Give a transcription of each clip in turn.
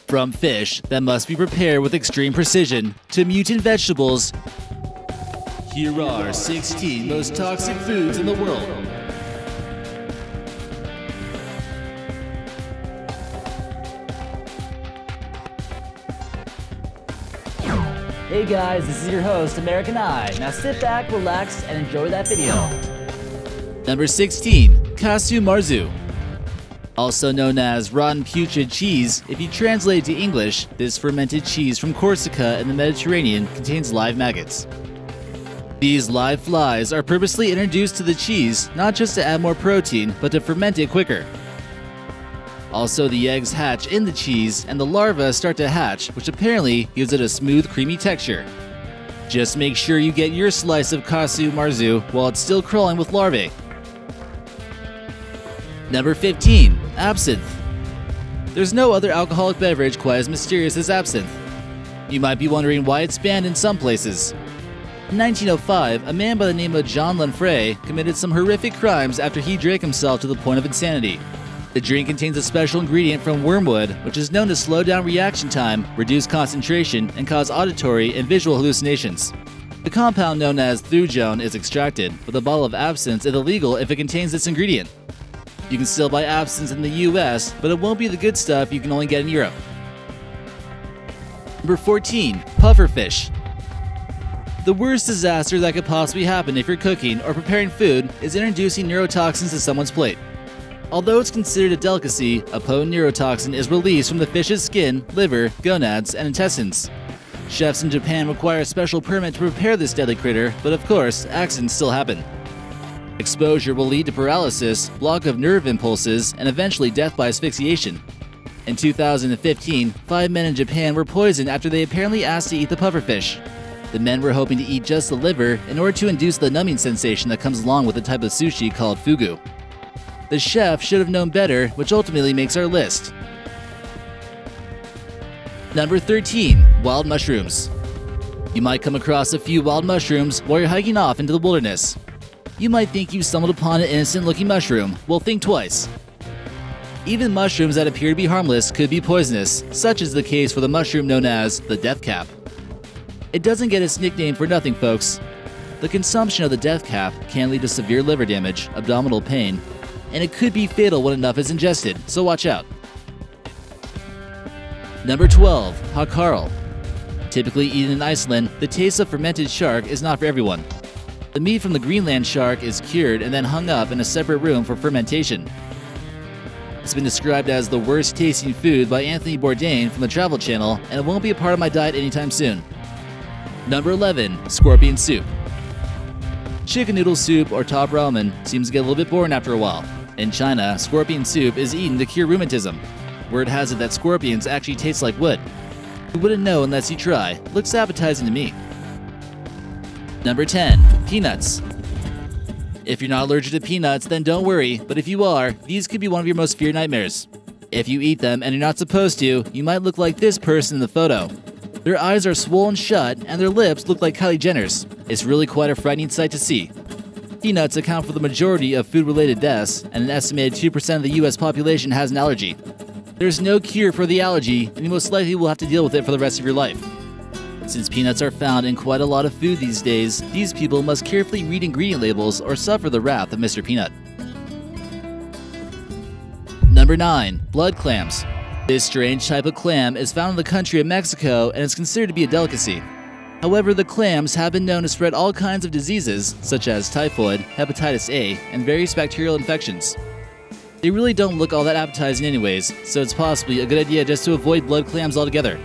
From fish that must be prepared with extreme precision to mutant vegetables, here are 16 most toxic foods in the world. Hey guys, this is your host, American Eye. Now sit back, relax, and enjoy that video. Number 16. Casu marzu. Also known as rotten putrid cheese, if you translate it to English, this fermented cheese from Corsica in the Mediterranean contains live maggots. These live flies are purposely introduced to the cheese not just to add more protein, but to ferment it quicker. Also, the eggs hatch in the cheese and the larvae start to hatch, which apparently gives it a smooth, creamy texture. Just make sure you get your slice of casu marzu while it's still crawling with larvae. Number 15. Absinthe. There's no other alcoholic beverage quite as mysterious as absinthe. You might be wondering why it's banned in some places. In 1905, a man by the name of John Lanfray committed some horrific crimes after he drank himself to the point of insanity. The drink contains a special ingredient from wormwood, which is known to slow down reaction time, reduce concentration, and cause auditory and visual hallucinations. The compound known as thujone is extracted, but the bottle of absinthe is illegal if it contains this ingredient. You can still buy absinthe in the US, but it won't be the good stuff you can only get in Europe. Number 14. Pufferfish. The worst disaster that could possibly happen if you're cooking or preparing food is introducing neurotoxins to someone's plate. Although it's considered a delicacy, a potent neurotoxin is released from the fish's skin, liver, gonads, and intestines. Chefs in Japan require a special permit to prepare this deadly critter, but of course, accidents still happen. Exposure will lead to paralysis, block of nerve impulses, and eventually death by asphyxiation. In 2015, 5 men in Japan were poisoned after they apparently asked to eat the pufferfish. The men were hoping to eat just the liver in order to induce the numbing sensation that comes along with a type of sushi called fugu. The chef should have known better, which ultimately makes our list. Number 13. Wild mushrooms. You might come across a few wild mushrooms while you're hiking off into the wilderness. You might think you stumbled upon an innocent-looking mushroom. Well, think twice. Even mushrooms that appear to be harmless could be poisonous, such is the case for the mushroom known as the death cap. It doesn't get its nickname for nothing, folks. The consumption of the death cap can lead to severe liver damage, abdominal pain, and it could be fatal when enough is ingested, so watch out. Number 12. Hakarl. Typically eaten in Iceland, the taste of fermented shark is not for everyone. The meat from the Greenland shark is cured and then hung up in a separate room for fermentation. It's been described as the worst tasting food by Anthony Bourdain from the Travel Channel, and it won't be a part of my diet anytime soon. Number 11. Scorpion soup. Chicken noodle soup or top ramen seems to get a little bit boring after a while. In China, scorpion soup is eaten to cure rheumatism. Word has it that scorpions actually taste like wood. You wouldn't know unless you try. Looks appetizing to me. Number 10. Peanuts. If you're not allergic to peanuts, then don't worry, but if you are, these could be one of your most feared nightmares. If you eat them and you're not supposed to, you might look like this person in the photo. Their eyes are swollen shut and their lips look like Kylie Jenner's. It's really quite a frightening sight to see. Peanuts account for the majority of food-related deaths, and an estimated 2% of the US population has an allergy. There's no cure for the allergy, and you most likely will have to deal with it for the rest of your life. Since peanuts are found in quite a lot of food these days, these people must carefully read ingredient labels or suffer the wrath of Mr. Peanut. Number 9. Blood clams. This strange type of clam is found in the country of Mexico and is considered to be a delicacy. However, the clams have been known to spread all kinds of diseases, such as typhoid, hepatitis A, and various bacterial infections. They really don't look all that appetizing anyways, so it's possibly a good idea just to avoid blood clams altogether.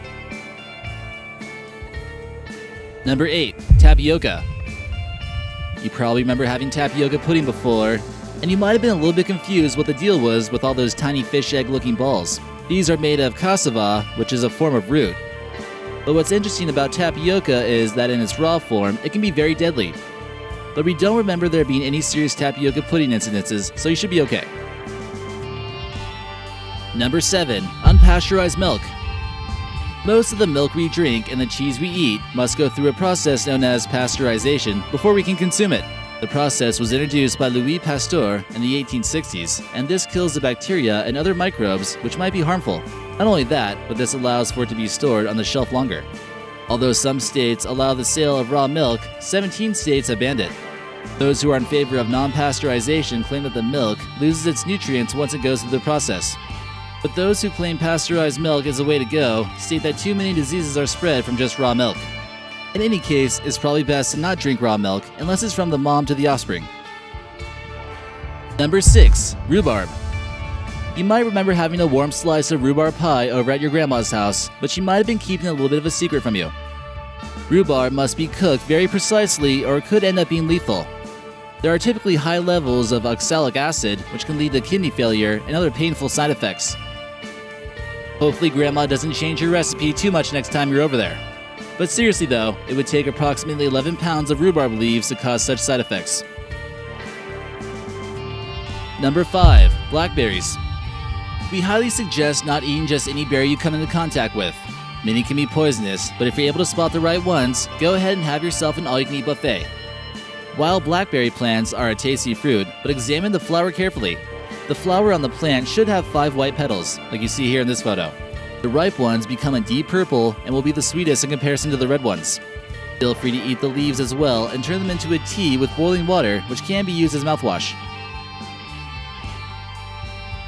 Number 8. Tapioca. You probably remember having tapioca pudding before, and you might have been a little bit confused what the deal was with all those tiny fish egg looking balls. These are made of cassava, which is a form of root. But what's interesting about tapioca is that in its raw form, it can be very deadly. But we don't remember there being any serious tapioca pudding incidences, so you should be okay. Number 7. Unpasteurized milk. Most of the milk we drink and the cheese we eat must go through a process known as pasteurization before we can consume it. The process was introduced by Louis Pasteur in the 1860s, and this kills the bacteria and other microbes which might be harmful. Not only that, but this allows for it to be stored on the shelf longer. Although some states allow the sale of raw milk, 17 states have banned it. Those who are in favor of non-pasteurization claim that the milk loses its nutrients once it goes through the process. But those who claim pasteurized milk is the way to go state that too many diseases are spread from just raw milk. In any case, it's probably best to not drink raw milk unless it's from the mom to the offspring. Number 6. Rhubarb. You might remember having a warm slice of rhubarb pie over at your grandma's house, but she might have been keeping a little bit of a secret from you. Rhubarb must be cooked very precisely or it could end up being lethal. There are typically high levels of oxalic acid, which can lead to kidney failure and other painful side effects. Hopefully Grandma doesn't change your recipe too much next time you're over there. But seriously though, it would take approximately 11 pounds of rhubarb leaves to cause such side effects. Number 5. Blackberries. We highly suggest not eating just any berry you come into contact with. Many can be poisonous, but if you're able to spot the right ones, go ahead and have yourself an all-you-can-eat buffet. Wild blackberry plants are a tasty fruit, but examine the flower carefully. The flower on the plant should have 5 white petals, like you see here in this photo. The ripe ones become a deep purple and will be the sweetest in comparison to the red ones. Feel free to eat the leaves as well and turn them into a tea with boiling water, which can be used as mouthwash.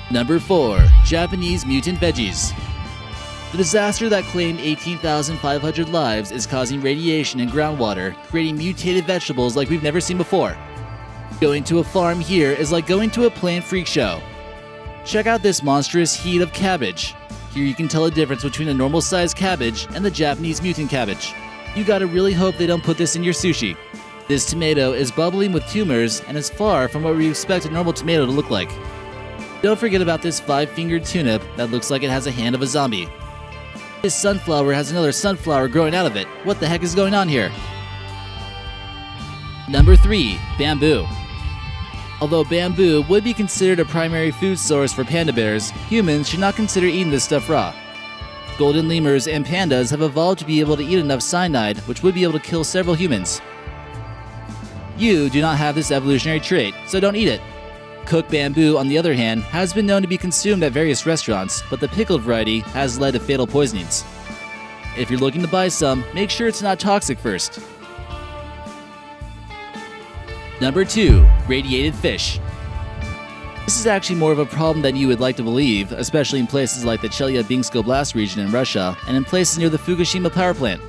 Number 4. Japanese Mutant Veggies. The disaster that claimed 18,500 lives is causing radiation in groundwater, creating mutated vegetables like we've never seen before. Going to a farm here is like going to a plant freak show. Check out this monstrous heap of cabbage. Here you can tell the difference between a normal-sized cabbage and the Japanese mutant cabbage. You gotta really hope they don't put this in your sushi. This tomato is bubbling with tumors and is far from what we expect a normal tomato to look like. Don't forget about this 5-fingered turnip that looks like it has a hand of a zombie. This sunflower has another sunflower growing out of it. What the heck is going on here? Number 3. Bamboo. Although bamboo would be considered a primary food source for panda bears, humans should not consider eating this stuff raw. Golden lemurs and pandas have evolved to be able to eat enough cyanide, which would be able to kill several humans. You do not have this evolutionary trait, so don't eat it. Cooked bamboo, on the other hand, has been known to be consumed at various restaurants, but the pickled variety has led to fatal poisonings. If you're looking to buy some, make sure it's not toxic first. Number 2. Radiated fish. This is actually more of a problem than you would like to believe, especially in places like the Chelyabinsk Oblast region in Russia and in places near the Fukushima power plant.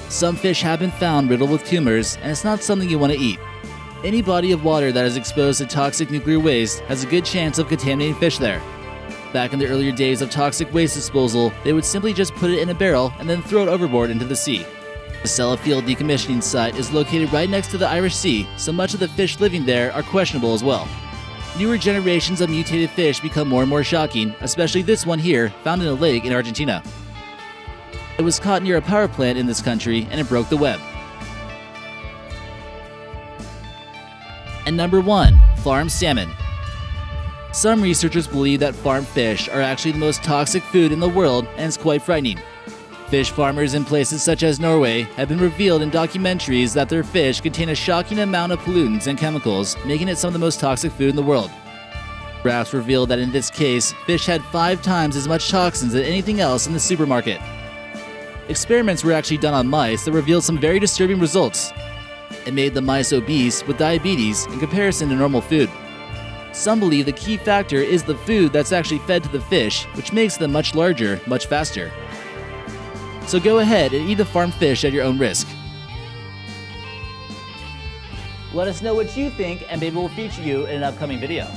Some fish have been found riddled with tumors, and it's not something you want to eat. Any body of water that is exposed to toxic nuclear waste has a good chance of contaminating fish there. Back in the earlier days of toxic waste disposal, they would simply just put it in a barrel and then throw it overboard into the sea. The Sellafield decommissioning site is located right next to the Irish Sea, so much of the fish living there are questionable as well. Newer generations of mutated fish become more and more shocking, especially this one here, found in a lake in Argentina. It was caught near a power plant in this country and it broke the web. And number 1. Farm salmon. Some researchers believe that farm fish are actually the most toxic food in the world, and it's quite frightening. Fish farmers in places such as Norway have been revealed in documentaries that their fish contain a shocking amount of pollutants and chemicals, making it some of the most toxic food in the world. Graphs revealed that in this case, fish had 5 times as much toxins as anything else in the supermarket. Experiments were actually done on mice that revealed some very disturbing results. It made the mice obese with diabetes in comparison to normal food. Some believe the key factor is the food that's actually fed to the fish, which makes them much larger, much faster. So go ahead and eat the farm fish at your own risk. Let us know what you think and maybe we'll feature you in an upcoming video.